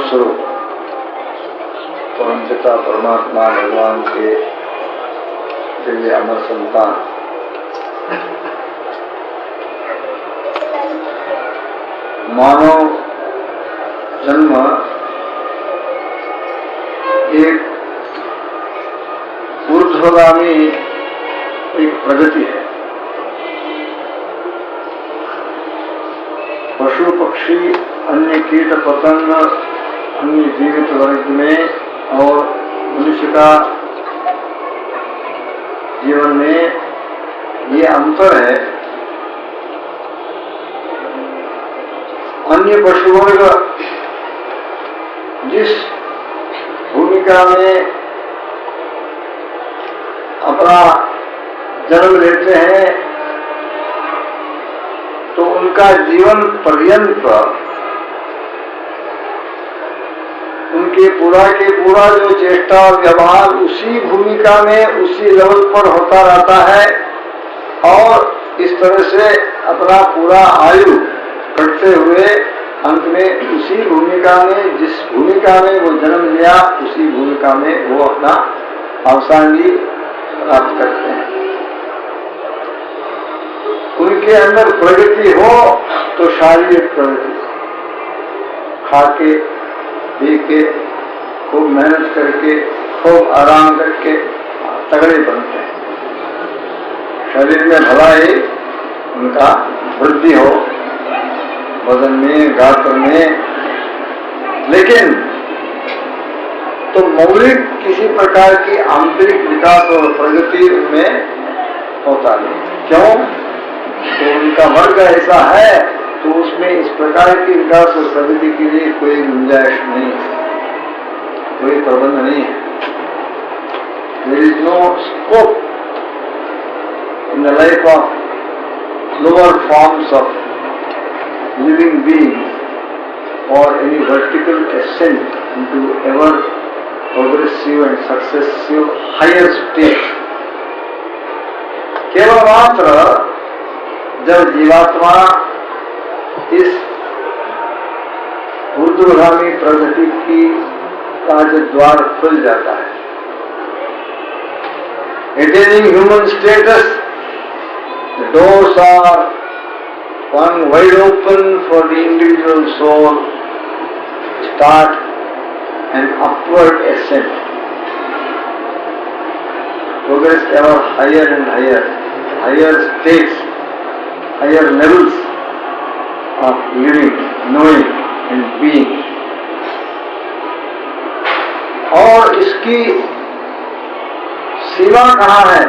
स्वरूप परमपिता परमात्मा भगवान के दिव्य अमर संतान मानव जन्म एक ऊर्ध्वगामी एक प्रगति है। पशु पक्षी अन्य कीट पतंग अन्य जीवित वर्ग में और मनुष्य का जीवन में ये अंतर है। अन्य पशु वर्ग जिस भूमिका में अपना जन्म लेते हैं तो उनका जीवन पर्यंत उनके पूरा के पूरा जो चेष्टा और व्यवहार उसी भूमिका में उसी लेवल पर होता रहता है और इस तरह से अपना पूरा आयु कटते हुए अंत में उसी भूमिका में जिस भूमिका में वो जन्म लिया उसी भूमिका में वो अपना अवसान भी प्राप्त करते हैं। उनके अंदर प्रगति हो तो शारीरिक प्रगति, खा के पी के खूब मेहनत करके खूब आराम करके तगड़े बनते हैं, शरीर में भलाई उनका वृद्धि हो वजन में गात्र में, लेकिन तो मौलिक किसी प्रकार की आंतरिक विकास और प्रगति उनमें होता नहीं। क्यों? तो उनका वर्ग ऐसा है तो उसमें इस प्रकार की विकास और प्रगति के लिए कोई गुंजाइश नहीं है, कोई प्रबंध नहीं है। There is no scope in the life of lower forms of living beings or any vertical ascent into ever progressive and successive higher state। केवल मात्र जब जीवात्मा इस ऊर्ध्वगामी प्रगति की का जो द्वार खुल जाता है, attaining human status, the doors are one wide open for the individual soul to start an upward ascent, progress ever higher and higher, higher states, higher levels of living, knowing and being। और इसकी सीमा कहाँ है?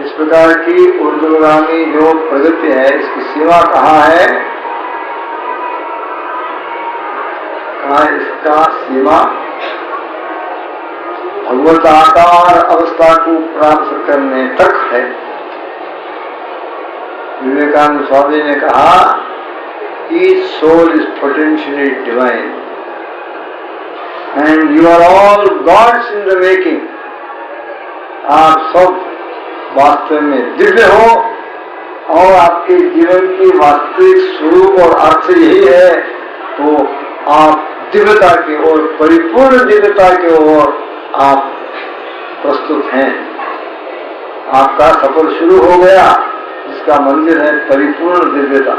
इस प्रकार की ऊर्ध्वगामी जो प्रगति है इसकी सीमा कहाँ है? कहाँ इसका सीमा भगवत आकार अवस्था को प्राप्त करने तक है। विवेकानंद स्वामी ने कहा each soul is potentially divine and you are all gods in the making। आप सब वास्तव में दिव्य हो और आपके जीवन की वास्तविक स्वरूप और अर्थ यही है, तो आप दिव्यता की ओर, परिपूर्ण दिव्यता की ओर आप प्रस्तुत हैं। आपका सफर शुरू हो गया जिसका मंदिर है परिपूर्ण दिव्यता,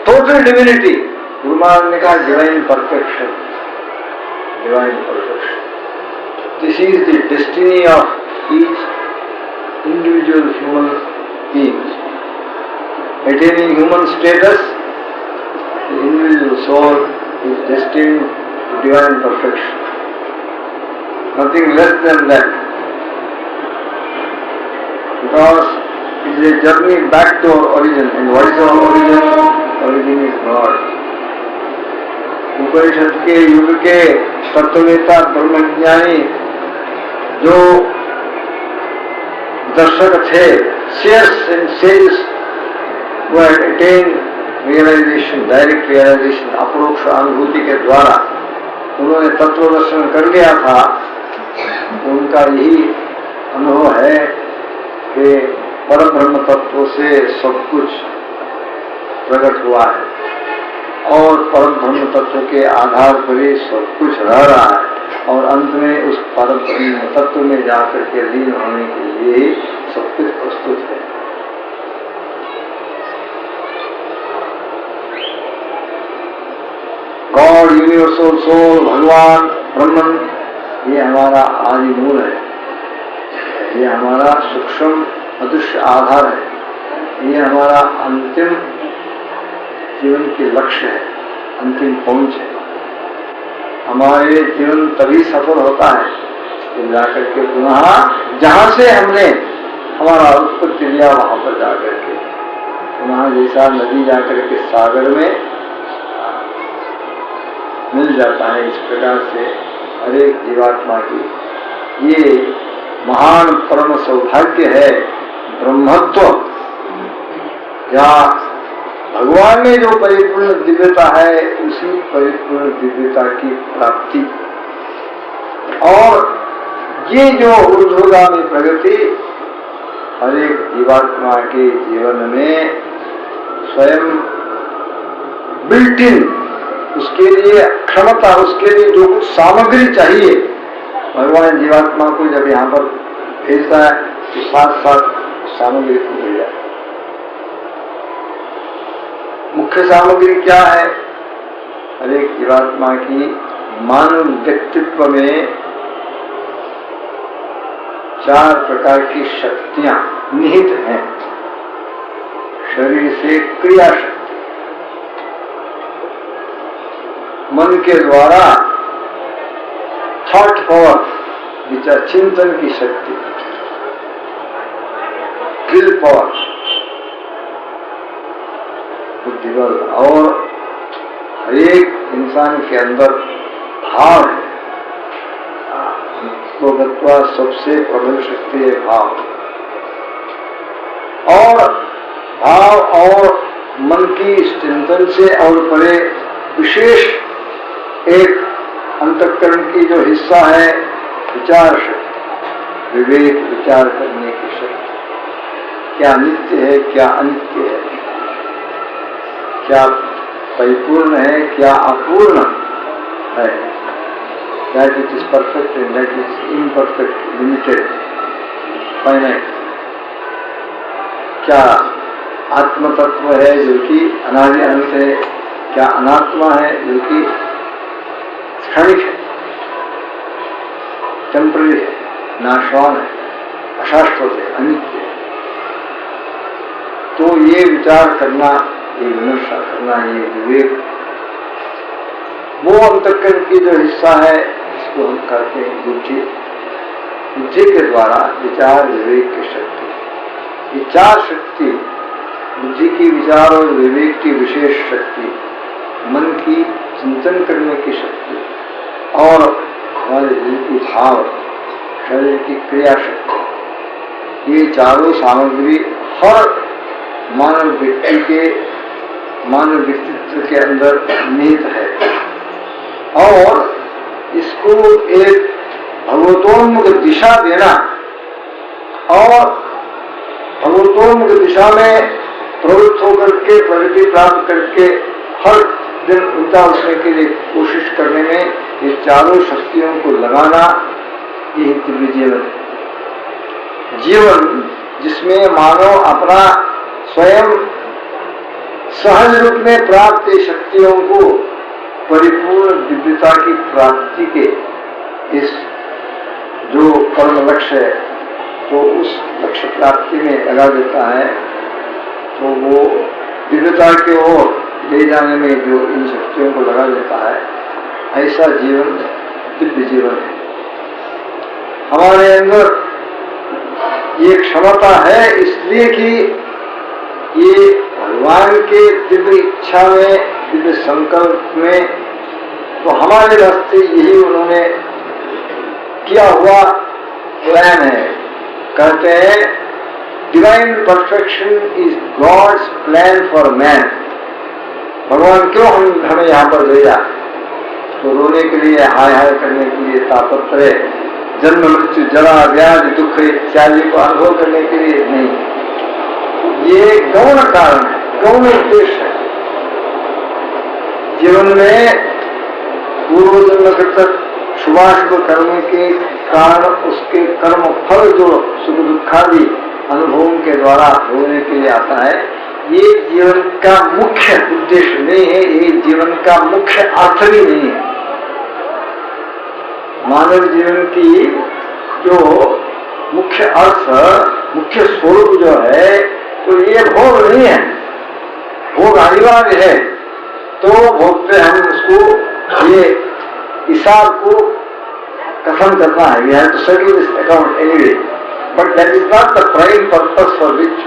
टोटल डिविनिटी। गुरु महाराज ने कहा divine perfection, divine perfection. This is the destiny of each individual human beings। Attaining human status, the individual soul is destined to divine perfection, nothing less than that, because it is a journey back to our origin। And what is our origin? Origin is God। उपनिषद के युग के तत्ववेता ब्रह्मज्ञानी जो दर्शक थे, seers and sages who had attained realization, direct realization, अपरोक्ष अनुभूति के द्वारा उन्होंने तत्व दर्शन कर लिया था। उनका यही अनुभव है कि परब्रह्म तत्व से सब कुछ प्रकट हुआ है। और परम ब्रह्म तत्व के आधार पर ही सब कुछ रह रहा है और अंत में उस परम ब्रह्म तत्व में जाकर के लीन होने के लिए सब कुछ प्रस्तुत है। गॉड, यूनिवर्सल सोल, भगवान, ब्रह्मन, ये हमारा आदि मूल है, ये हमारा सूक्ष्म अदृश्य आधार है, ये हमारा अंतिम जीवन के लक्ष्य है, अंतिम पहुंच है। हमारे जीवन तभी सफल होता है तो जाकर के पुनः जहां से हमने हमारा उत्पत्ति लिया वहां पर जाकर के पुनः जैसा नदी जाकर के सागर में मिल जाता है, इस प्रकार से हरेक जीवात्मा की ये महान परम सौभाग्य है। ब्रह्मत्व या भगवान में जो परिपूर्ण दिव्यता है उसी परिपूर्ण दिव्यता की प्राप्ति और ये जो ऊर्ध्वगामी प्रगति हरेक जीवात्मा के जीवन में स्वयं बिल्ट इन, उसके लिए क्षमता, उसके लिए जो कुछ सामग्री चाहिए भगवान जीवात्मा को जब यहाँ पर भेजता है तो साथ साथ सामग्री को मिल जाए। मुख्य सामग्री क्या है? हरेक जीवात्मा की मानव व्यक्तित्व में 4 प्रकार की शक्तियां निहित हैं। शरीर से क्रिया शक्ति, मन के द्वारा थॉट पावर, विचार चिंतन की शक्ति, विल पावर, बुद्धिबल, और हरेक इंसान के अंदर भाव है। तो सबसे प्रबल शक्ति है भाव, और भाव और मन की चिंतन से और परे विशेष एक अंतःकरण की जो हिस्सा है विचार शक्ति, विवेक, विचार करने की शक्ति, क्या नित्य है क्या अनित्य है, क्या परिपूर्ण है क्या अपूर्ण है, that which is perfect and that which is imperfect, limited, finite, क्या आत्म तत्व है जो कि अनादि अनंत है, क्या अनात्मा है जो कि क्षणिक है, टेम्पररी है, नाशवान है, अशाश्वत है, अनित्य है। तो ये विचार करना, ये विमर्शा करना, ये विवेक, वो अंतःकरण की जो हिस्सा है इसको हम कहते हैं बुद्धि। बुद्धि के द्वारा विचार विवेक की शक्ति, ये 4 शक्ति, बुद्धि की, विचार और विवेक की विशेष शक्ति, मन की चिंतन करने की शक्ति और हमारे दिल की भाव, शरीर की क्रिया शक्ति, ये चारों सामग्री हर मानव व्यक्ति के मानव व्यक्तित्व के अंदर निहित है और इसको एक भगवतोन्मुख दिशा देना और भगवतोन्मुख दिशा में प्रवृत्त होकर के प्रगति प्राप्त करके हर दिन ऊंचा उठने के लिए कोशिश करने में ये चारों शक्तियों को लगाना, यही दिव्य जीवन है। जीवन जिसमें मानव अपना स्वयं सहज रूप में प्राप्त शक्तियों को परिपूर्ण दिव्यता की प्राप्ति के इस जो कर्म लक्ष्य है तो उस लक्ष्य प्राप्ति में लगा देता है, तो वो दिव्यता की ओर ले जाने में जो इन शक्तियों को लगा देता है, ऐसा जीवन दिव्य जीवन है। हमारे अंदर ये क्षमता है इसलिए कि ये भगवान के दिव्य इच्छा में, दिव्य संकल्प में, तो हमारे रास्ते यही उन्होंने किया हुआ प्लान है। कहते हैं divine perfection is God's plan for man. भगवान क्यों हमें यहाँ पर भेजा? तो रोने के लिए, हाय हाय करने के लिए, तापत्रय, जन्म मृत्यु जरा व्याधि दुख इत्यादि को अनुभव करने के लिए नहीं। ये गौण कारण है, गौण उद्देश्य है। जीवन में पूर्व जन्मकृत शुभाशुभ कर्म के कारण उसके कर्म फल जो सुख दुखादि अनुभवों के द्वारा होने के लिए आता है, ये जीवन का मुख्य उद्देश्य नहीं है, ये जीवन का मुख्य अर्थ भी नहीं है। मानव जीवन की जो मुख्य अर्थ, मुख्य स्वरूप जो है, तो ये भोग नहीं है। भोग अनिवार्य है, तो भोग पे हम उसको ये हिसाब को कथन करना है। We have to settle this account anyway, but that is not the prime purpose for which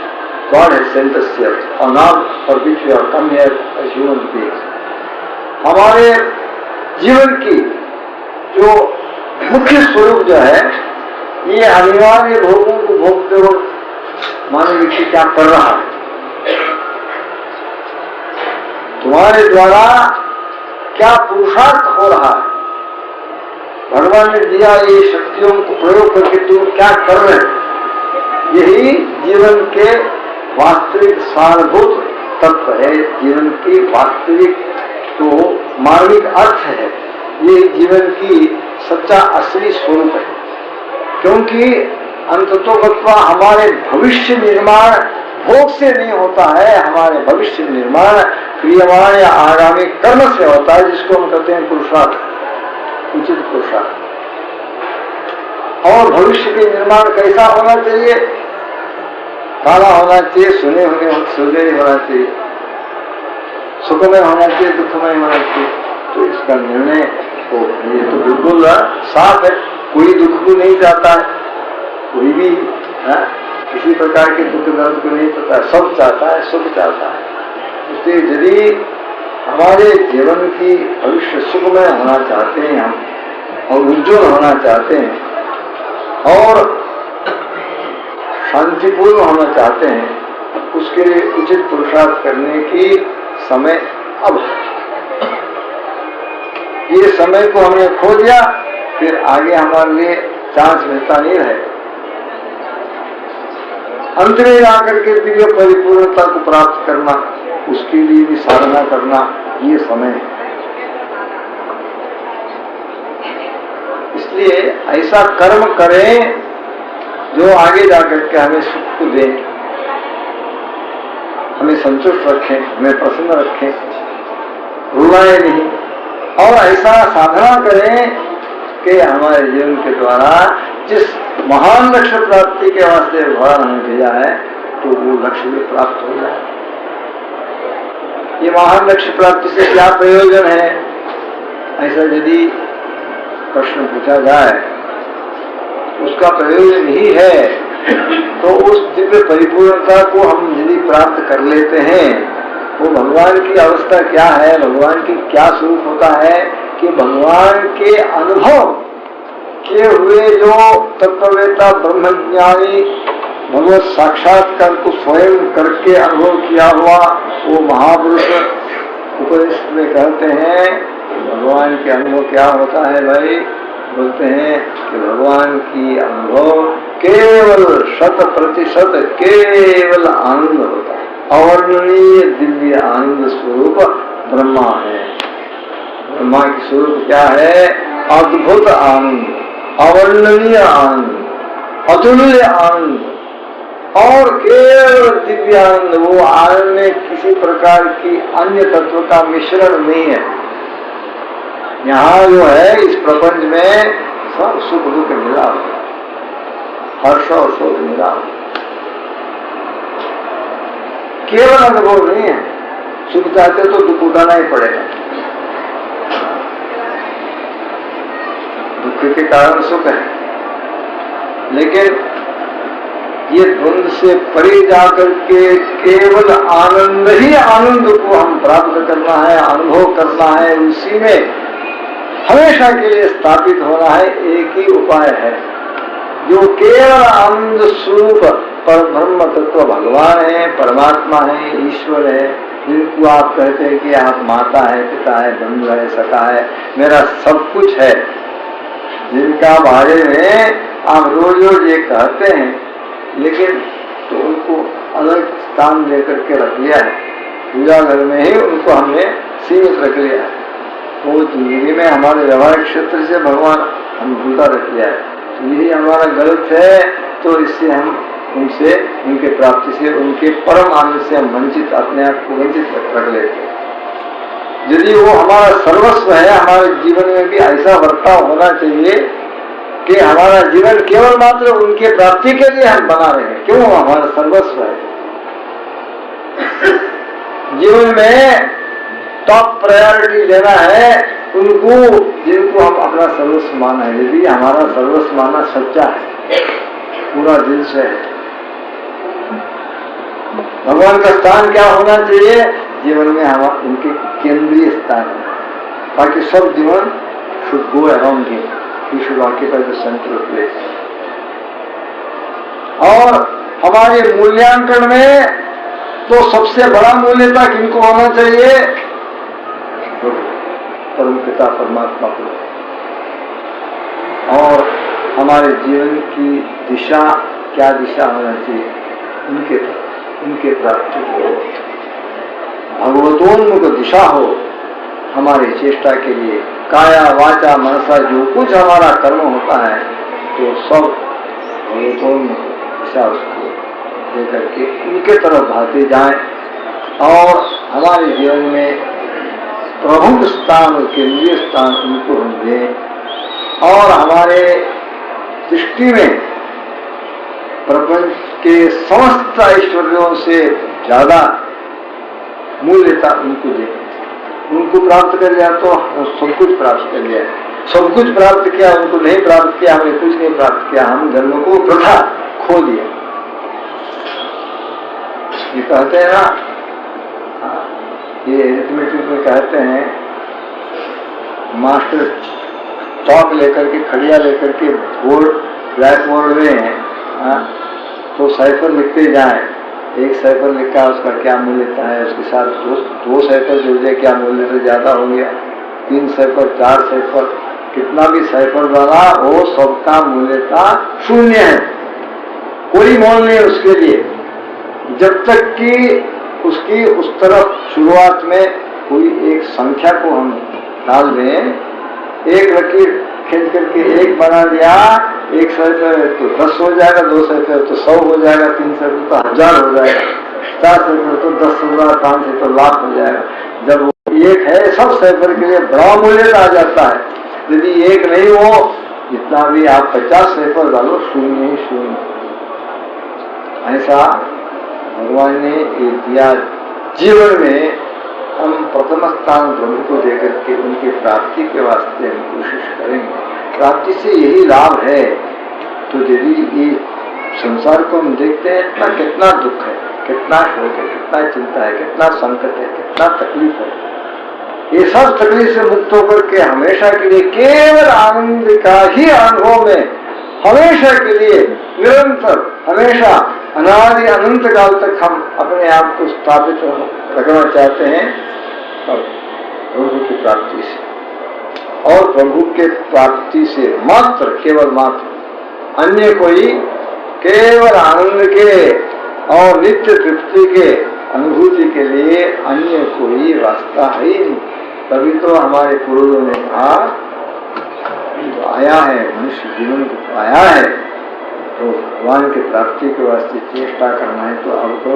God has sent us here, or not for which we have come here as human beings. हमारे जीवन की जो मुख्य स्वरूप जो है, ये अनिवार्य भोगों को भोगते वक्त मानव व्यक्ति क्या कर रहा है, तुम्हारे द्वारा क्या पुरुषार्थ हो रहा है, भगवान ने दिया ये शक्तियों को प्रयोग करके तुम क्या कर रहे हो, यही जीवन के वास्तविक सारभूत तत्व है, जीवन की वास्तविक तो मानविक अर्थ है, ये जीवन की सच्चा असली स्वरूप है। क्योंकि अंततोगत्वा हमारे भविष्य निर्माण भोग से नहीं होता है, हमारे भविष्य निर्माण क्रियमाण या आगामी कर्म से होता है, जिसको हम कहते हैं पुरुषार्थ, उचित पुरुषार्थ। और भविष्य के निर्माण कैसा होना चाहिए? काला होना चाहिए, सुने होना चाहिए, सुखमय होना चाहिए, दुखमय होना चाहिए। तो इसका निर्णय तो ये तो बिल्कुल साफ है, कोई दुख को नहीं चाहता है, कोई भी किसी प्रकार के दुख दर्द को नहीं चाहता है, सब चाहता है, सुख चाहता है। इसलिए यदि हमारे जीवन की भविष्य सुखमय होना चाहते हैं हम, और उज्ज्वल होना चाहते हैं, और शांतिपूर्ण होना चाहते हैं, उसके लिए उचित पुरुषार्थ करने की समय अब है। ये समय को हमने खो दिया, फिर आगे हमारे लिए चांस मिलता नहीं रहे। अंत में आकर के दिव्य परिपूर्णता को प्राप्त करना, उसके लिए भी साधना करना, ये समय है। इसलिए ऐसा कर्म करें जो आगे जाकर के हमें सुख को दे, हमें संतुष्ट रखें, हमें प्रसन्न रखें, रुलाए नहीं। और ऐसा साधना करें कि हमारे जीवन के द्वारा जिस महान लक्ष्य प्राप्ति के वास्ते भगवान हमें भेजा है, तो वो लक्ष्य भी प्राप्त हो जाए। ये महान लक्ष्य प्राप्ति से क्या प्रयोजन है, ऐसा यदि प्रश्न पूछा जाए, उसका प्रयोजन ही है, तो उस दिव्य परिपूर्णता को हम यदि प्राप्त कर लेते हैं, वो भगवान की अवस्था क्या है, भगवान की क्या स्वरूप होता है कि भगवान के अनुभव किए हुए जो तत्ववेता ब्रह्मज्ञानी भगवत साक्षात्कार को स्वयं करके अनुभव किया हुआ वो महापुरुष उपनिषद में कहते हैं, भगवान के अनुभव क्या होता है भाई? बोलते हैं कि भगवान की अनुभव केवल 100% केवल आनंद होता है, अवर्णनीय दिव्य आनंद स्वरूप ब्रह्मा है। ब्रह्मा की स्वरूप क्या है? अद्भुत आनंद, अवर्णनीय आनंद, अतुल्य आनंद और केवल दिव्य आनंद। वो आनंद में किसी प्रकार की अन्य तत्व का मिश्रण नहीं है। यहाँ जो है इस प्रपंच में सब सुख दुख मिला, हर्ष और शोक मिला, केवल अनुभव नहीं है। सुख चाहते तो दुख उठाना ही पड़ेगा, दुख के कारण सुख है, लेकिन ये द्वंद्व से परे जाकर के केवल आनंद ही आनंद को हम प्राप्त करना है, अनुभव करना है, उसी में हमेशा के लिए स्थापित होना है। एक ही उपाय है, जो केवल आनंद स्वरूप पर ब्रह्म तत्व भगवान है, परमात्मा है, ईश्वर है, जिनको आप कहते हैं कि आप माता है, पिता है, बंधु है, सखा है, मेरा सब कुछ है, जिनका बारे में आप रोज रोज ये कहते हैं, लेकिन तो उनको अलग स्थान लेकर के रख लिया है। पूजा घर में ही उनको हमने सीमित रख लिया है। वो जिंदगी में हमारे व्यवहारिक क्षेत्र से भगवान हम जुदा रख लिया है, तो यही हमारा गलत है। तो इससे हम उनसे, उनके प्राप्ति से, उनके परम आनंद से हम वंचित, अपने आप को वंचित रख लेते हैं। यदि वो हमारा सर्वस्व है, हमारे जीवन में भी ऐसा बर्ताव होना चाहिए कि हमारा जीवन केवल मात्र उनके प्राप्ति के लिए हम बना रहे हैं। क्यों? हमारा सर्वस्व है। जीवन में टॉप प्रायोरिटी देना है उनको जिनको हम अपना सर्वस्व माना है। यदि हमारा सर्वस्व माना सच्चा है, पूरा दिल से है, भगवान का स्थान क्या होना चाहिए जीवन में? हम उनके केंद्रीय स्थान है। बाकी सब जीवन should go around him, he should occupy the central place. और हमारे मूल्यांकन में तो सबसे बड़ा मूल्यता किनको होना चाहिए? परम पिता परमात्मा को। और हमारे जीवन की दिशा क्या दिशा होना चाहिए? उनके प्राप्ति की भगवतोन्मुख दिशा हो हमारी चेष्टा के लिए। काया वाचा मनसा जो कुछ हमारा कर्म होता है तो सब भगवतोन्मुख दिशा उसको लेकर के उनके तरफ भागते जाएं और हमारे जीवन में प्रमुख स्थान और केंद्रीय स्थान उनको हम दें। और हमारे दृष्टि में प्रपंच के समस्त ऐश्वर्यों से ज्यादा मूल्यता उनको दें। उनको प्राप्त कर लिया तो सब कुछ प्राप्त कर लिया, सब कुछ प्राप्त किया, उनको नहीं प्राप्त किया, हमने कुछ नहीं प्राप्त किया, हम जन्म को वृथा खो दिया। ये कहते हैं ना, ये अरिथमेटिक में कहते हैं, मास्टर चौक लेकर के, खड़िया लेकर के बोर्ड, ब्लैक बोर्ड में तो साइफर लिखते जाए। एक साइफर लिखा, उसका क्या मूल्यता है, उसके साथ दो साइफर जुड़ जाए, क्या मूल्य से ज्यादा हो गया, 3 साइफर, 4 साइफर, कितना भी साइफर वाला वो सबका मूल्यता शून्य है, कोई मोल नहीं उसके लिए, जब तक कि उसकी उस तरफ शुरुआत में कोई एक संख्या को हम डाल दें। एक लकीर खींच करके 1 बना दिया, 1 साइफर है तो 10 हो जाएगा, 2 साइफर तो 100 हो जाएगा, 3 साइफर तो 1000 हो जाएगा, 4 साइफर तो 10,000, 5 साइफर तो लाख हो जाएगा। जब वो 1 है, सब साइफर के लिए बड़ा मूल्य आ जाता है। यदि 1 नहीं हो, जितना भी आप 50 साइफर डालो, शून्य ही शून्य। ऐसा भगवान ने ये दिया। जीवन में हम प्रथम स्थान प्रभु को देकर के उनकी प्राप्ति के वास्ते हम कोशिश करेंगे। प्राप्ति से यही लाभ है। तो यदि ये संसार को हम देखते हैं, इतना कितना दुख है, कितना शोक है, कितना चिंता है, कितना संकट है, कितना तकलीफ है, ये सब तकलीफ से मुक्त होकर के हमेशा के लिए केवल आनंद का ही अनुभव में, हमेशा के लिए निरंतर, हमेशा अनादि अनंत काल तक हम अपने आप को स्थापित रखना चाहते हैं प्रभु की प्राप्ति से। और प्रभु के प्राप्ति से मात्र, केवल मात्र, अन्य कोई केवल आनंद के और नित्य तृप्ति के अनुभूति के लिए अन्य कोई रास्ता है ही नहीं। तभी तो हमारे पूर्वजों ने कहा, आया है मनुष्य जीवन को आया है तो भगवान की प्राप्ति के वास्ते चेष्टा करना है। तो अब तो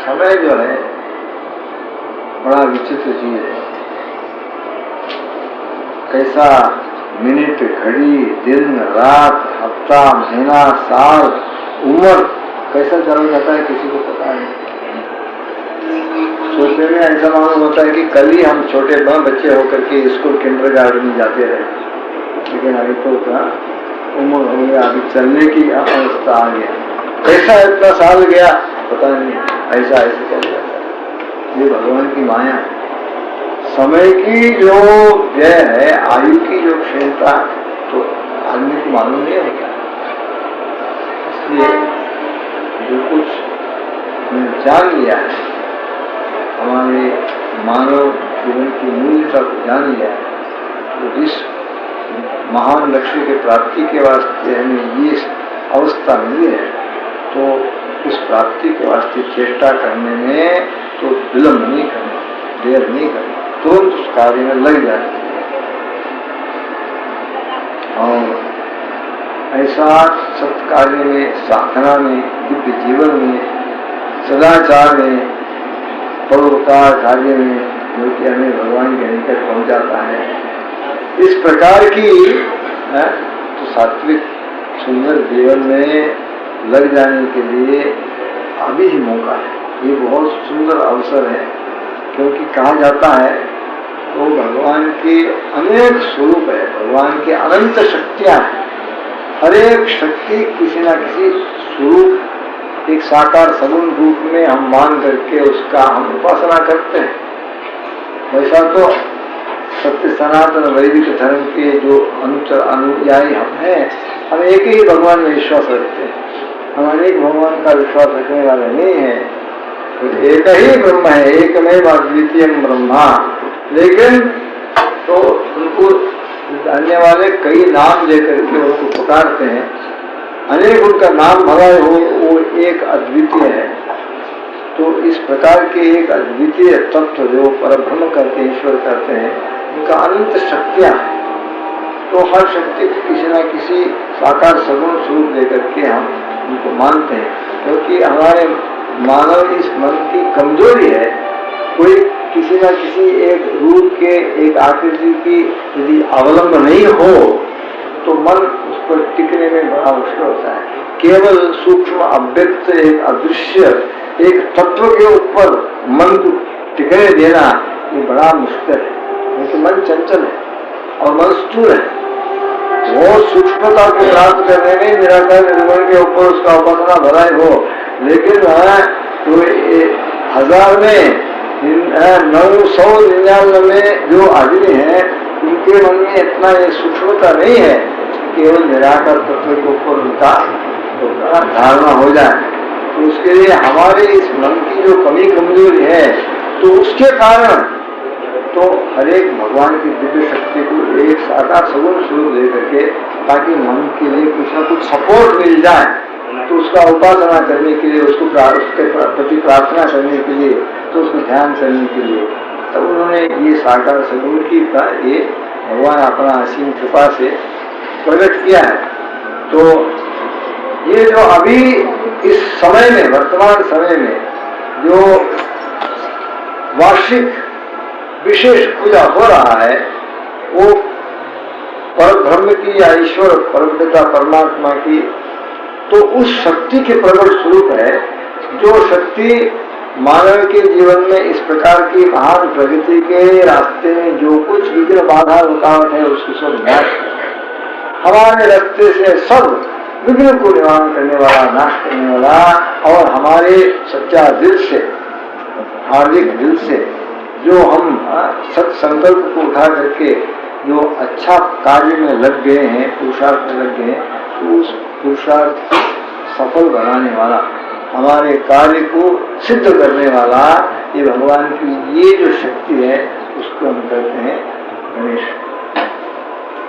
समय जो है बड़ा विचित्र चीज है। कैसा मिनट, घड़ी, दिन, रात, हफ्ता, महीना, साल, उम्र कैसा चल जाता है किसी को पता नहीं। सोचने में ऐसा मालूम होता है कि कल ही हम छोटे बच्चे होकर के स्कूल किंडरगार्टन में जाते रहे, लेकिन अभी तो उम्र हो गया, अभी चलने की अवस्था आ गया। कैसा इतना साल गया पता नहीं, ऐसा ऐसे चल जाता है। ये भगवान की माया है। समय की जो व्यय है, आयु की जो क्षमता, तो आदमी को मालूम नहीं होता। इसलिए जो कुछ हमने जान लिया है, हमारे मानव जीवन की मूल्यता को जान लिया है, तो इस महान लक्ष्य की प्राप्ति के वास्ते हमें ये अवस्था मिली है, तो उस प्राप्ति के वास्ते चेष्टा करने में तो विलंब नहीं करना, देर नहीं करना, तुरंत उस कार्य में लग जाए। और ऐसा सत्कार्य में, साधना में, दिव्य जीवन में, सदाचार में, परोपकार कार्य में, जो कि हमें भगवान के निकट पहुंच जाता है, इस प्रकार की तो सात्विक सुंदर जीवन में लग जाने के लिए अभी ही मौका है। ये बहुत सुंदर अवसर है, क्योंकि कहा जाता है वो भगवान के अनेक स्वरूप है, भगवान के अनंत शक्तियां हैं। हर एक शक्ति किसी न किसी स्वरूप, एक साकार सगुण रूप में हम मान करके उसका हम उपासना करते हैं। वैसा तो सत्य सनातन वैदिक धर्म के जो अनुयायी हम हैं, हम एक ही भगवान में विश्वास रखते हैं, हम अनेक भगवान का विश्वास रखने वाले नहीं है। तो एक ही ब्रह्म है, एकमेव अद्वितीय ब्रह्मा। लेकिन तो उनको जानने वाले कई नाम लेकर के उनको पुकारते हैं, अनेक उनका नाम भला हो, वो एक अद्वितीय है। तो इस प्रकार के एक अद्वितीय तत्व जो परब्रह्म करते ईश्वर करते हैं, उनका अनंत शक्तियां, तो हर शक्ति किसी न किसी साकार सगुण स्वरूप लेकर के हम उनको मानते हैं। क्योंकि हमारे मानव इस मन की कमजोरी है, कोई किसी न किसी एक रूप के, एक आकृति की यदि अवलंब नहीं हो तो मन उस पर टिकने में बड़ा मुश्किल होता है। केवल सूक्ष्म अव्यक्त एक अदृश्य एक तत्व के ऊपर मन को टिकने देना ये बड़ा मुश्किल है, क्योंकि मन चंचल है और मन स्थूल है। वो सूक्ष्मता को प्राप्त करने में निराकार निर्गुण के ऊपर उसका उपासना भलाई हो, लेकिन तो 1000 में 999 जो आदमी है उनके मन में इतना ये सूक्ष्मता नहीं है, केवल निराकार तत्व के ऊपर उनका धारणा हो जाए। तो उसके लिए हमारे इस मन की जो कमी कमजोरी है, तो उसके कारण तो हर एक भगवान की दिव्य शक्ति को एक साकार सगुण स्वरूप लेकर के, ताकि मन के लिए कुछ न कुछ सपोर्ट मिल जाए, तो उसका उपासना करने के लिए, उसको उसके प्रति प्रार्थना करने के लिए, तो उसको ध्यान करने के लिए, तब तो उन्होंने ये साकार सगुण की का ये भगवान अपना असीम कृपा से प्रकट किया है। तो ये जो अभी इस समय में, वर्तमान समय में जो वार्षिक विशेष पूजा हो रहा है, वो परब्रह्म की या ईश्वर परमपिता परमात्मा की तो उस शक्ति के प्रकट स्वरूप है, जो शक्ति मानव के जीवन में इस प्रकार की महान प्रगति के रास्ते में जो कुछ विघ्न बाधा रुकावट है उसको सब नाश कर, हमारे रास्ते से सब विघ्न को निवारण करने वाला, नाश करने वाला, और हमारे सच्चा दिल से, हार्दिक दिल से जो हम सत संकल्प को उठा करके जो अच्छा कार्य में लग गए हैं, पुरुषार्थ में लग गए हैं, तो उस पुरुषार्थ सफल बनाने वाला, हमारे कार्य को सिद्ध करने वाला ये भगवान की ये जो शक्ति है, उसको हम कहते हैं गणेश।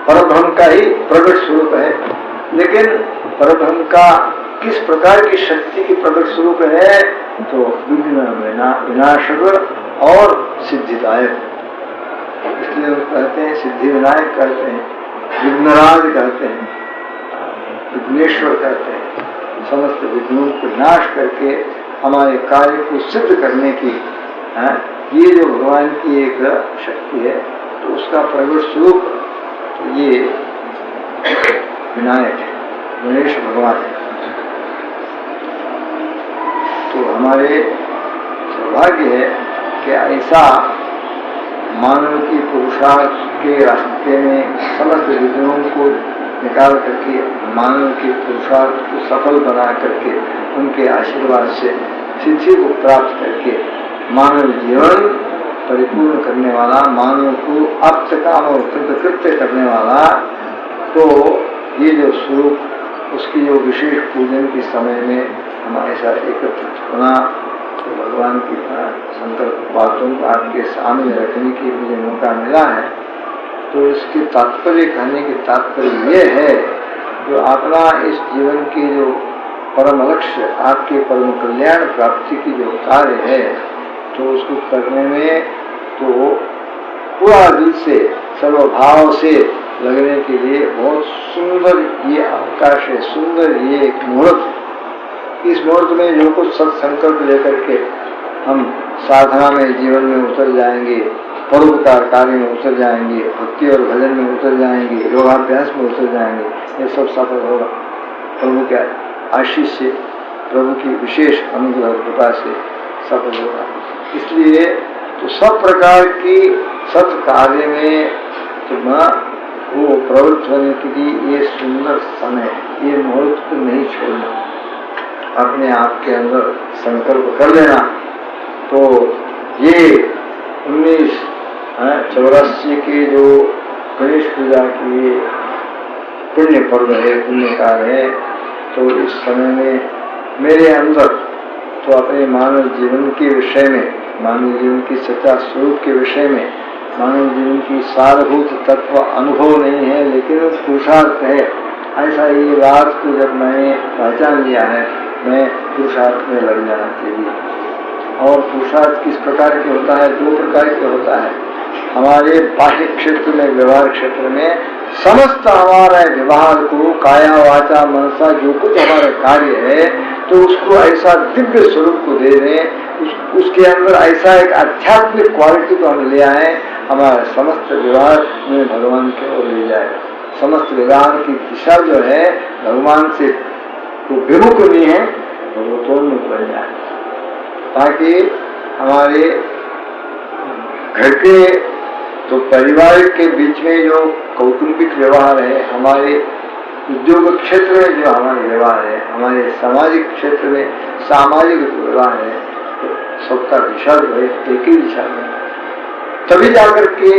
परब्रह्म का ही प्रकट स्वरूप है। लेकिन परब्रह्म का किस प्रकार की शक्ति की प्रकट स्वरूप है, तो विघ्न विनाशक और सिद्धिदायक, इसलिए वो कहते हैं सिद्धि विनायक कहते हैं, विघ्नराज कहते हैं, विघ्नेश्वर कहते हैं। समस्त विघ्नों को नाश करके हमारे कार्य को सिद्ध करने की ये जो भगवान की एक शक्ति है, तो उसका प्रकट स्वरूप ये विनायक है, गणेश भगवान है। तो हमारे सौभाग्य है कि ऐसा मानव की पुरुषार्थ के रास्ते में समस्त विघ्नों को निकाल करके मानव के पुरुषार्थ को सफल बना करके उनके आशीर्वाद से सिद्धि को प्राप्त करके मानव जीवन परिपूर्ण करने वाला, मानव को अप्त काम और कृतकृत्य करने वाला, तो ये जो स्वरूप, उसकी जो विशेष पूजन के समय में हम ऐसा एकत्रित होना, तो भगवान की संकल्प बातों को आपके सामने रखने की मुझे मौका मिला है। तो इसके तात्पर्य कहने के तात्पर्य ये है, जो अपना इस जीवन की जो परम लक्ष्य, आपके परम कल्याण प्राप्ति की जो कार्य है, तो उसको करने में तो पूरा दिल से, सर्वभाव से लगने के लिए बहुत सुंदर ये अवकाश है, सुंदर ये एक मुहूर्त। इस मुहूर्त में जो कुछ सत्संकल्प लेकर के हम साधना में, जीवन में उतर जाएंगे, परोपकार कार्य में उतर जाएंगे, भक्ति और भजन में उतर जाएंगे, योगाभ्यास में उतर जाएंगे, ये सब सफल होगा प्रभु के आशीष से, प्रभु की विशेष अनुग्रह कृपा से सफल होगा। इसलिए तो सब प्रकार की सत कार्य में वो प्रवृत्त होने के लिए ये सुंदर समय, ये मुहूर्त को नहीं छोड़ना, अपने आप के अंदर संकल्प कर लेना। तो ये 1984 के जो गणेश पूजा की पुण्य पर्व है, पुण्य काल है, तो इस समय में मेरे अंदर तो अपने मानव जीवन के विषय में, मानव जीवन की सच्चा स्वरूप के विषय में, मानव जीवन की सारभूत तत्व अनुभव नहीं है, लेकिन पुरुषार्थ है। ऐसा ये रात को जब मैंने पहचान लिया है, मैं पुरुषार्थ में लग जाना चाहिए। और पुरुषार्थ किस प्रकार के होता है? 2 प्रकार के होता है। हमारे बाह्य क्षेत्र में, व्यवहार क्षेत्र में समस्त हमारा व्यवहार को, काया वाचा मनसा जो कुछ हमारा कार्य है, तो उसको ऐसा दिव्य स्वरूप को दे दें, उसके अंदर ऐसा एक आध्यात्मिक क्वालिटी को हम ले आए, हमारा समस्त व्यवहार में भगवान की ओर ले जाए। समस्त व्यवहार की दिशा जो है भगवान से तो विमुख नहीं है, वो तोन्मुख बन जाए, ताकि हमारे घर के तो परिवार के बीच में जो कौटुंबिक व्यवहार है, हमारे उद्योग क्षेत्र में जो हमारे व्यवहार है, हमारे सामाजिक क्षेत्र में सामाजिक व्यवहार है, तो सबका दिशा जो है एक ही दिशा में, तभी जाकर के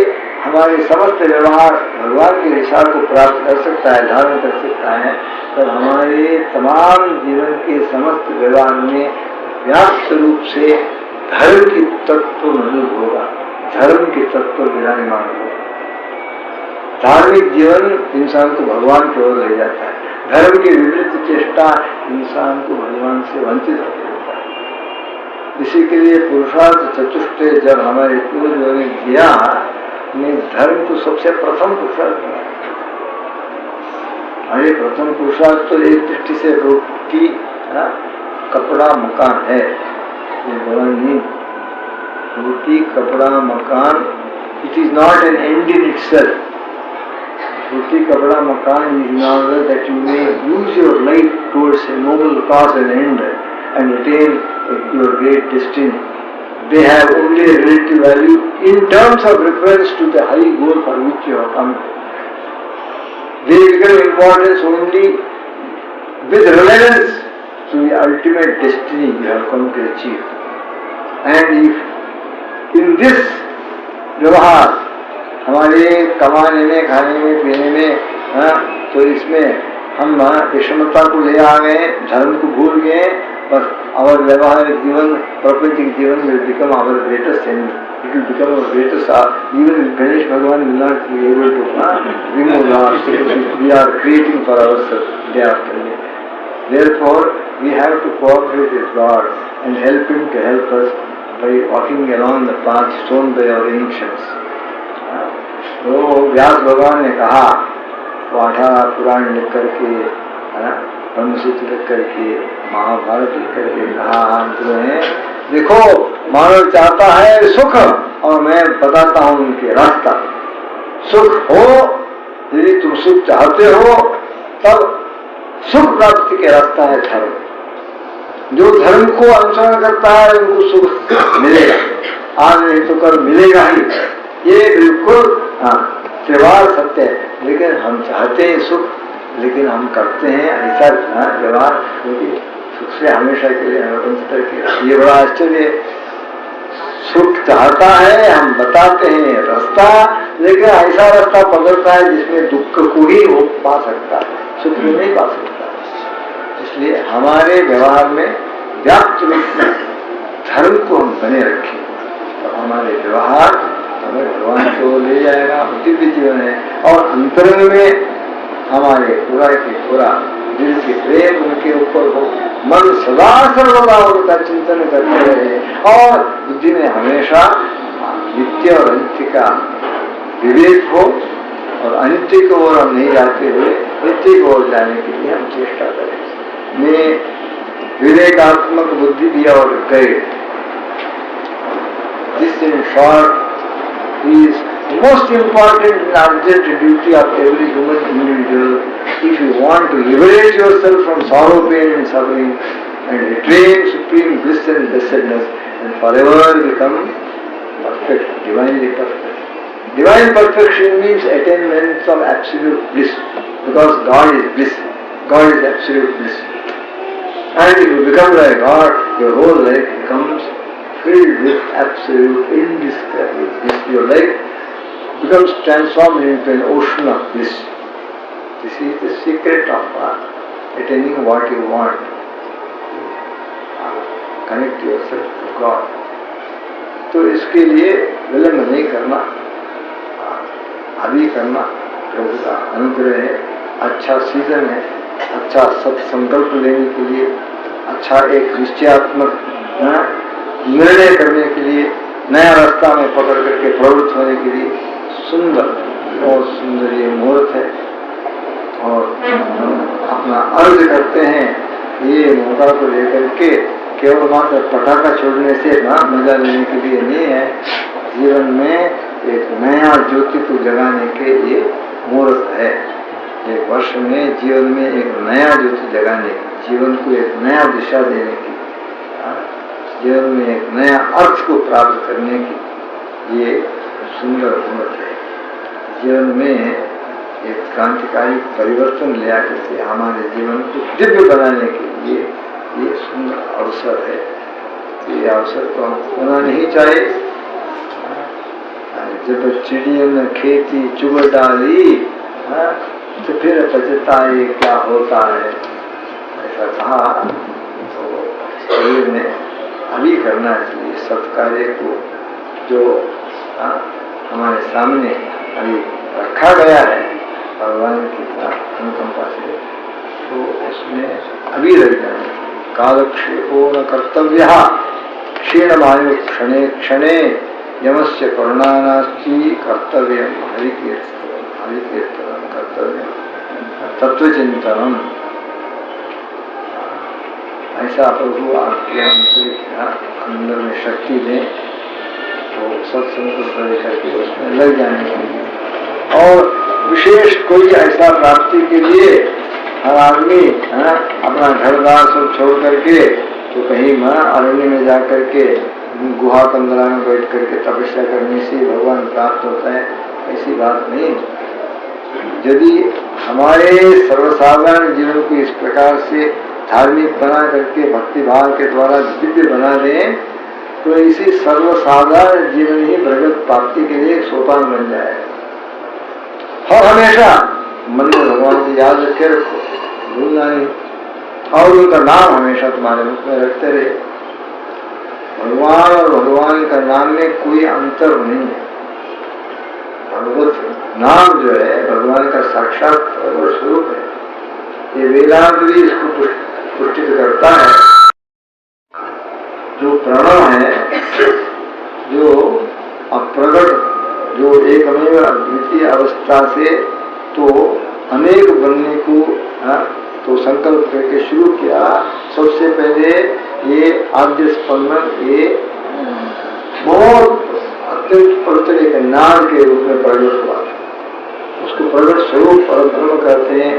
हमारे समस्त व्यवहार भगवान की दिशा को प्राप्त कर सकता है, धारण कर सकता है। तो हमारे तमाम जीवन के समस्त व्यवहार में व्याप्त रूप से धर्म की तत्व मौजूद होगा, धर्म के तत्व विराजमान होगा। धार्मिक जीवन इंसान को भगवान की ओर ले जाता है, धर्म की विपरीत चेष्टा इंसान को भगवान से वंचित कर देता है। इसी के लिए पुरुषार्थ चतुष्टय जब हमारे पूर्वजों ने किया, धर्म को सबसे प्रथम पुरुषार्थ बनाया। अरे प्रथम पुरुषार्थ तो एक दृष्टि से रोटी, कपड़ा, मकान है, ये बड़ा नहीं। Roti, kapda, makaan, it is not an end in itself. Roti, kapda, makaan is in order that you may use your life towards a noble cause and end and attain your great destiny. They have only a relative value in terms of reference to the high goal for which you have come. They become importance only with relevance to the ultimate destiny you have come to achieve. And if in this व्यवहार हमारे कमाने में, खाने में, पीने में, तो इसमें हम विषमता को ले आ गए, धर्म को भूल गए, बस our व्यवहारिक जीवन, प्रापंचिक जीवन will become our greatest enemy. It will become our greatest. Even Ganesh Bhagwan will not be able to remove the obstacles we are creating for ourselves day after day. Therefore, we have to cooperate with God and help Him to help us by walking along the path shown by our ancients. तो व्यास भगवान ने कहा, वो 18 पुराण लिख करके, ब्रह्मसूत्र लिख करके, महाभारत लिख करके कहा अंत में, देखो मानव चाहता है सुख और मैं बताता हूं उनके रास्ता। सुख हो, यदि तुम सुख चाहते हो तब सुख प्राप्ति के रास्ता है धर्म। जो धर्म को अनुसरण करता है उनको सुख मिलेगा, आज नहीं तो कल मिलेगा ही, ये बिल्कुल त्रिवार सत्य है। लेकिन हम चाहते हैं सुख, लेकिन हम करते हैं ऐसा व्यवहार क्योंकि सुख से हमेशा के लिए वंचित करके। ये बड़ा आश्चर्य है, सुख चाहता है, हम बताते हैं रास्ता, लेकिन ऐसा रास्ता पकड़ता है जिसमें दुख को ही वो पा सकता है, सुख को नहीं पा सकता। इसलिए हमारे व्यवहार में व्याप्त रूप में धर्म को हम बने रखें, तो हमारे व्यवहार हमें भगवान को ले जाएगा, दिव्य जीवन है। और अंतरंग में हमारे पूरा के पूरा दिल की प्रेम उनके ऊपर हो, मन सदा सर्वदा उनका चिंतन करते रहे और बुद्धि में हमेशा नित्य और अनित्य का विवेक हो और अनित्य की ओर हम नहीं जाते हुए नित्य की ओर जाने के लिए हम चेष्टा करें। मैं विवेकात्मक बुद्धि दिया और गए। This in short is the most important and urgent duty of every human individual if you want to liberate yourself from sorrow, pain and suffering and attain supreme bliss and blessedness and forever become perfect, divinely perfect. Divine perfection means attainment of absolute bliss, because God is bliss. God is absolute bliss. And if you become like God, your whole life becomes filled with absolute indescribable bliss. Your life becomes transformed into an ocean of bliss. This is the secret of attaining what you want. Connect yourself to God. तो इसके लिए विलंब नहीं करना, अभी करना। प्रभु का अनुग्रह है, अच्छा सीजन है, अच्छा सत्संकल्प लेने के लिए, अच्छा एक निश्चयात्मक निर्णय करने के लिए, नया रास्ता में पकड़ करके प्रवृत्त होने के लिए सुंदर, बहुत सुंदर ये मुहूर्त है। और अपना अर्ज करते हैं, ये मौका को लेकर के केवल मात्र पटाखा छोड़ने से मजा लेने के लिए नहीं है, जीवन में एक नया ज्योति को जगाने के ये मुहूर्त है। एक वर्ष में जीवन में एक नया ज्योति जगाने की, जीवन को एक नया दिशा देने की, जीवन में एक नया अर्थ को प्राप्त करने की ये सुंदर मुहूर्त है। जीवन में एक क्रांतिकारी परिवर्तन ले आकर के हमारे जीवन को दिव्य बनाने के लिए ये सुंदर अवसर है। ये अवसर को हम खोना नहीं चाहिए। जब चिड़िया ने खेती चुग डाली तो फिर पछताए क्या होता है, ऐसा कहा। तो शरीर ने अभी करना चाहिए सत्कार्य को जो हमारे सामने अभी रखा गया है भगवान की अनुकंपा से, तो उसमें अभी लग जाए। कालक्षेपो न कर्तव्य क्षीणमायु क्षणे क्षणे यमस्य करुणानास्ति कर्तव्यम हरिकीर्तनम कर्तव्यम तत्वचिंतनम। ऐसा प्रभु आपके अंदर में शक्ति दें तो सत्संग लेकर के उसमें लग जाने चाहिए। और विशेष कोई ऐसा प्राप्ति के लिए हर आदमी अपना घर बार सब छोड़ करके तो कहीं अरण्य में जा करके गुहा कंदरा में बैठ करके तपस्या करने से भगवान प्राप्त होता है, ऐसी बात नहीं। यदि हमारे सर्वसाधारण जीवन को इस प्रकार से धार्मिक बना करके भक्ति भाव के द्वारा दिव्य बना दें तो इसी सर्वसाधारण जीवन ही भगवत प्राप्ति के लिए एक सोपान बन जाए। और हमेशा मन में भगवान को याद रखे रखो, भूलना नहीं, और उनका नाम हमेशा तुम्हारे मुख में रखते रहे। भगवान और भगवान का नाम में कोई अंतर नहीं है। भगवत नाम जो है भगवान का साक्षात भगवत स्वरूप है। ये वेदांत भी इसको पुष्टित करता है। जो प्रणव है, जो अप्रगट, जो एकमेव अद्वितीय अवस्था से तो अनेक बनने को तो संकल्प करके शुरू किया। सबसे पहले ये आद्य स्पंदन, ये बहुत अत्यंत पवित्र एक नाद के रूप में प्रकट हुआ। उसको प्रकट स्वरूप परब्रह्म कहते हैं।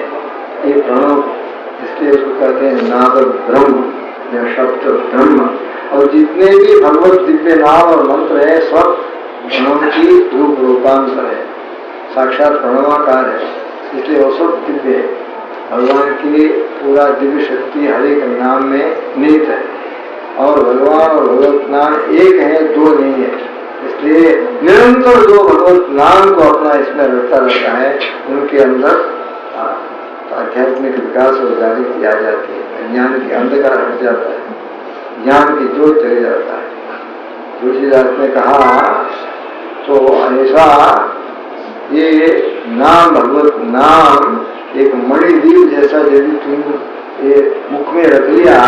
ये प्रणव, इसलिए उसको कहते हैं नाद ब्रह्म या शब्द ब्रह्म। और जितने भी भगवत दिव्य नाम और मंत्र है सब प्रणव की रूप रूपांतर है, साक्षात प्रणवाकार है, इसलिए वो सब दिव्य है। भगवान की पूरा दिव्य शक्ति हर एक नाम में निहित है और भगवान और भगवत नाम एक है, दो नहीं है। इसलिए निरंतर जो भगवत नाम को अपना इसमें रखता रहता है उनके अंदर आध्यात्मिक विकास और जागृति आ जाती है, ज्ञान की अंधकार हट जाता है, ज्ञान की जोत चले जाता है। तुलसीदास ने कहा तो ऐसा ये नाम, भगवत नाम एक मणिदीप जैसा यदि तुम ये मुख में रख लिया,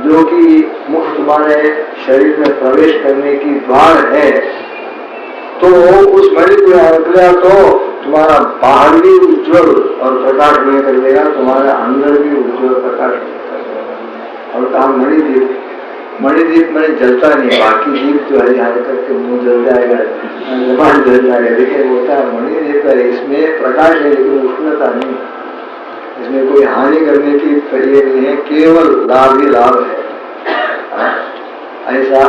जो कि मुख तुम्हारे शरीर में प्रवेश करने की द्वार है, तो उस मणि को रख लिया तो तुम्हारा बाहर भी उज्ज्वल और प्रकाश में कर देगा, तुम्हारे अंदर भी उज्ज्वल प्रकाश कर देगा। और कहा मणिदीप, मणिदीप मैंने जलता नहीं, बाकी दीप जो है यहाँ करके मुंह जल जाएगा, जबान जल जाएगा, लेकिन होता है मणिदीप है, इसमें प्रकाश है लेकिन उष्णता नहीं, इसमें कोई हानि करने की ये नहीं है, केवल लाभ ही लाभ है। ऐसा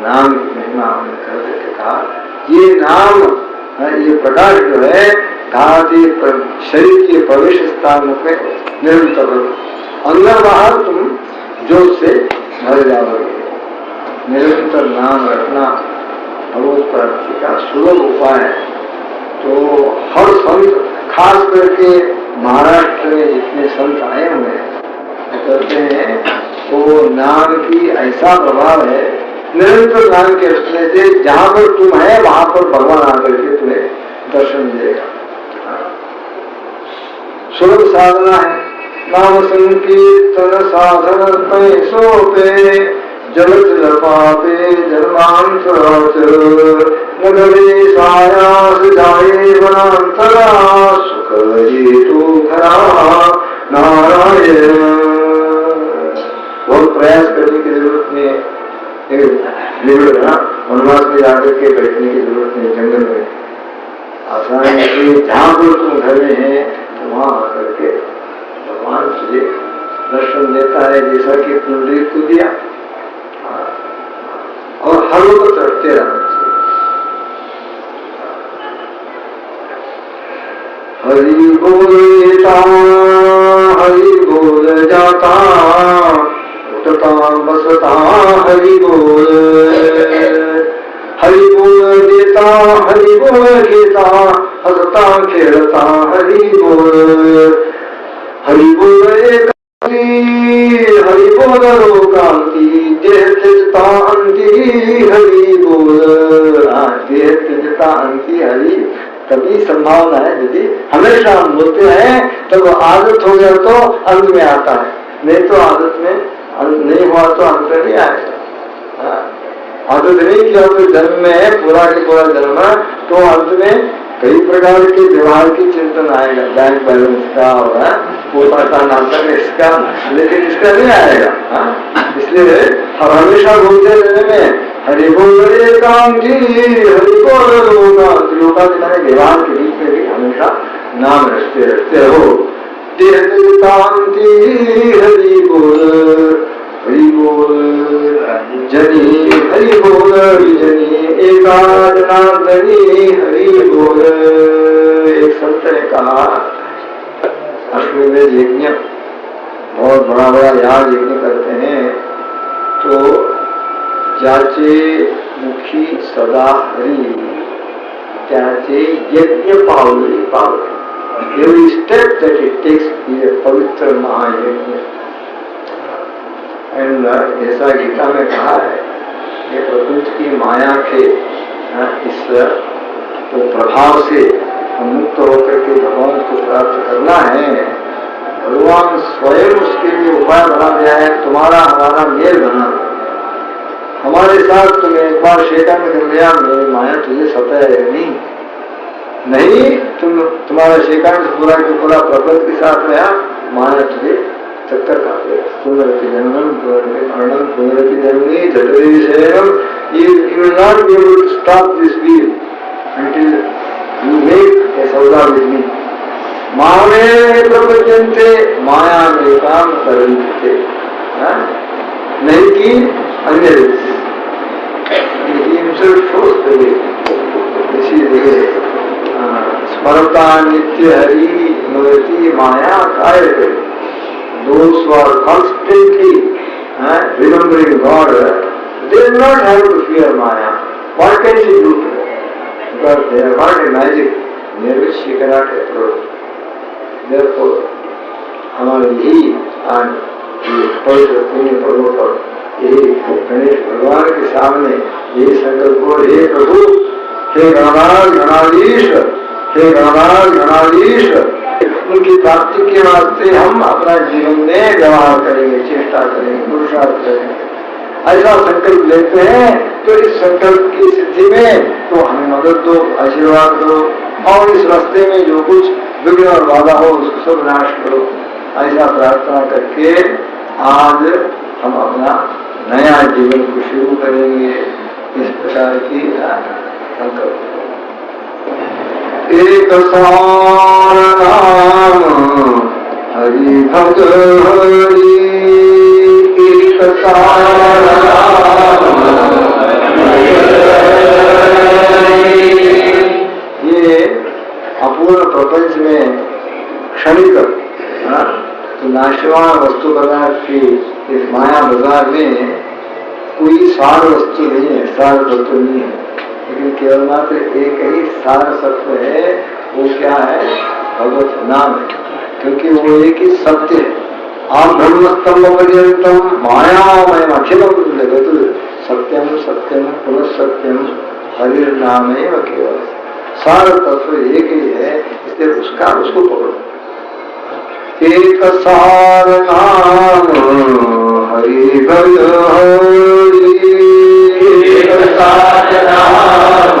नाम की महिमा हमने कर देते कहा, ये नाम ये प्रकाश जो है कहा शरीर के प्रवेश स्थान में निरंतर अंदर बाहर तुम जोश से भर जाओगे। निरंतर नाम रखना भगवत प्राप्ति का सुलभ उपाय है। तो हर संत, खास करके महाराष्ट्र में जितने संत आए हुए हैं कहते हैं, तो नाम की ऐसा प्रभाव है, निरंतर नाम के रखने से जहां पर तुम है वहां पर भगवान आकर के तुम्हें दर्शन देगा। सुलभ साधना है नाम संकीर्तन साधन पैसों पे जलत पापे जन्मांतराच नगरे सायास जाए वनांतरा सुख हेतु घरा नारायण। बहुत प्रयास करने की जरूरत नहीं है, वनवास में जाकर के बैठने की जरूरत नहीं, जंगल में आसानी से जहां पर तुम घर में है तो वहां आकर के भगवान तुझे दर्शन देता है, जैसा कि पुंडरीक को दिया। और हर वक्त रखते रहना चाहिए। हरि बोलता हरि बोल जाता, उठता बसता हरि बोल, हरि बोल देता हरि बोल घेता, हंसता खेलता हरि बोल। हरि बोल एकांती हरि बोल लोकांती, देह त्यजता अंति हरि बोल। देह त्यजता अंति हरि तभी संभावना है यदि हमेशा हम बोलते हैं, तो आदत हो गया तो अंत में आता है, नहीं तो आदत में नहीं हुआ तो अंत नहीं आएगा। आदत नहीं किया तो जन्म में है पूरा के पूरा जन्म है, तो अंत में कई प्रकार के व्यवहार की चिंतन आएगा, बैंक बैलेंस का और पोता का नाटक इसका, लेकिन इसका नहीं आएगा। इसलिए हम हमेशा बोलते रहने में हरि बोल एकांती हरि बोल लोकांती, लोकांती माने व्यवहार के बीच में भी हमेशा नाम रखते रखते रहो। देहतांती हरि बोल जनी हरि बोल जनी एका जनार्दनी हरि बोल। एक संत ने कहा, अश्वमेध यज्ञ बहुत बड़ा बड़ा याग यज्ञ करते हैं, तो जाचे मुखी सदा हरि त्याचे यज्ञ पावली पावली। Every step that it takes is a पवित्र महायज्ञ। एंड ऐसा गीता में कहा है कि प्रपंच की माया के इस तो प्रभाव से मुक्त होकर के भगवान को प्राप्त करना है। भगवान स्वयं उसके लिए उपाय बना दिया है, तुम्हारा हमारा मेल बना। हमारे साथ तुम एक बार शेखा में कर लिया, मेरी माया तुझे सताएगी नहीं, तुम्हारा शेखा में पूरा के पूरा प्रपंच के साथ रहा, माया तुझे चक्कर काटे। पुनरपि जननम पुनरपि मरणम पुनरपि जननी जठरे शयनम। You will not be able to stop this wheel until you make a सौदा with me। मामे प्रपंचन्ते माया में काम करते, नहीं कि अन्य व्यक्ति। इसीलिए स्मरता नित्य हरि नवती माया काय करे। Those who are constantly remembering God, they do not have to fear Maya. What can she do to them? Because they are not a magic near which she cannot approach. Therefore, हमारे यही आज पवित्र पुण्य पर्व पर यही गणेश भगवान के सामने यही संकल्प हो, हे प्रभु, हे गणाधीश, हे गणाधीश, उनकी प्राप्ति के वास्ते हम अपना जीवन में व्यवहार करेंगे, चेष्टा करेंगे, पुरुषार्थ करेंगे, ऐसा संकल्प लेते हैं। तो इस संकल्प की सिद्धि में तो हमें मदद दो, आशीर्वाद दो, और इस रास्ते में जो कुछ विघ्न और बाधा हो उसको सब नाश करो, ऐसा प्रार्थना करके आज हम अपना नया जीवन को शुरू करेंगे। इस प्रकार की संकल्प। एक सार नाम हरि भज हरि, एक सार नाम ये अपूर्ण प्रपंच में क्षणिक तो नाशवान वस्तु पदार्थ की इस माया बाजार में कोई सार वस्तु नहीं है, सार तत्व नहीं है, लेकिन केवल मात्र एक ही सार सत्य है। वो क्या है? भगवत नाम है, क्योंकि वो एक ही सत्य है। आप ब्रह्मस्तंभ पर्यंतम मायामय अखिलम जगत सत्यम सत्यम पुनः सत्यम हरिर नाम केवल। सार तत्व एक ही है, इसलिए उसको पकड़ो। एक सार नाम हरि भज हरि, एक सार नाम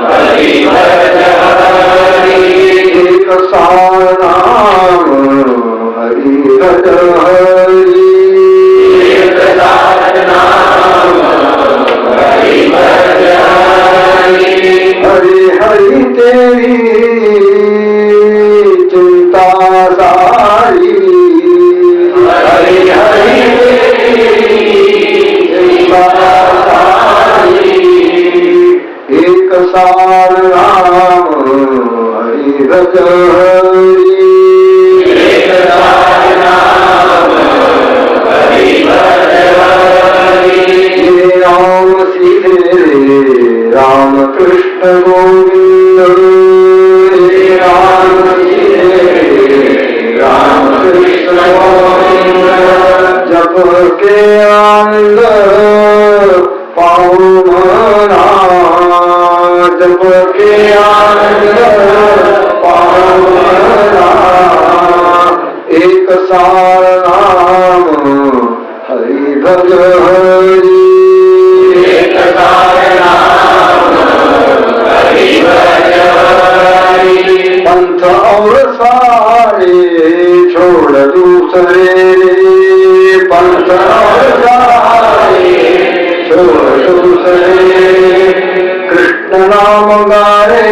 हरि भज हरि, एक सार नाम हरि भज हरि, एक सार नाम हरि भज हरि। हरि हरि तेरी चिंता सारी, हरि हरि चिंता सारी, एक सार नाम हरि भज हरि, एक सार नाम हरि भज हरि। ये राम सीधे राम कृष्ण गोविंद, राम राम कृष्ण गोविंद, जप के आनंद पाओ मना, जप के आनंद पाओ मना, एक सार नाम हरि भज हरि, एक सार नाम हरि भज हरि। पंथ और सारे छोड़ दूसरे, पंथ और सारे छोड़ दूसरे, कृष्ण नाम गारे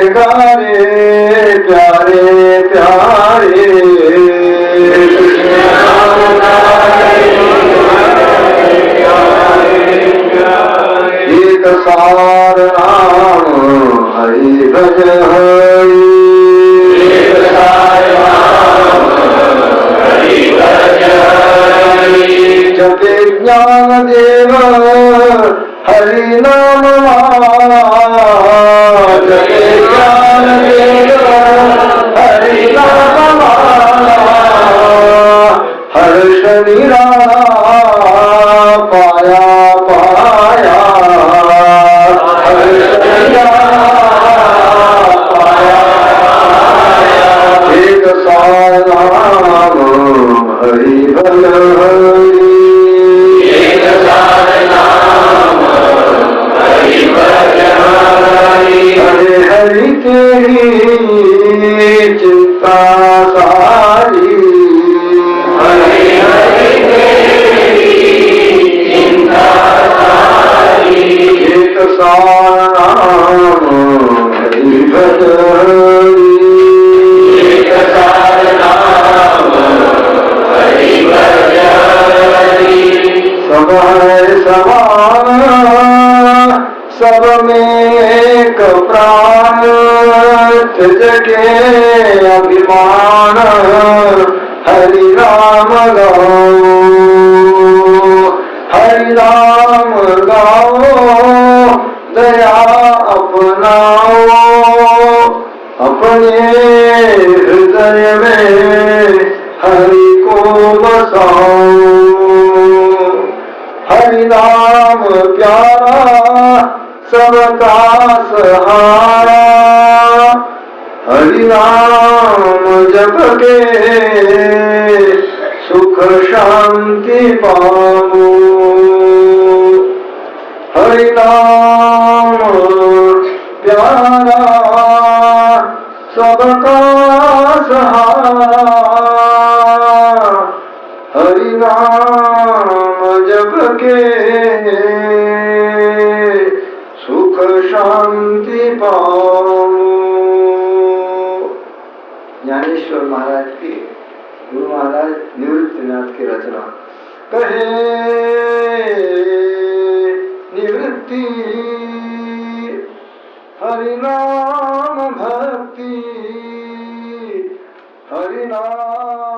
गारे प्यारे प्यारे, कृष्ण नाम गारे प्यारे प्यारे। एक सार नाम हरि भज हरि, एक सार नाम हरि भज हरि। जपे ज्ञान देव हरि नाम, जपे ज्ञान देव हरि नाम, हर्ष निराला पाया पाया, हर्ष निराला पाया पाया। एक सार नाम हरि भज हरि, एक सार नाम हरि भज हरि। हरे हरि तेरी चिंता सारी, हरे हरि तेरी चिंता सारी, एक सार नाम हरि भज हरि, एक सार नाम हरि भज हरि। सब है समान सब में एक प्राण, त्यज के अभिमान हरि नाम गाओ, हरि नाम गाओ, दया अपनाओ, अपने हृदय में हरि को बसाओ। हरि नाम प्यारा सबका सहारा, हरि नाम जप के सुख शांति पावो। हरि नाम प्यारा सबका सहारा। हरि नाम जप के सुख शांति पाओ। ज्ञानेश्वर महाराज की, गुरु महाराज निवृत्तिनाथ की रचना। कहे निवृत्ति हरि नाम भक्ति, हरि नाम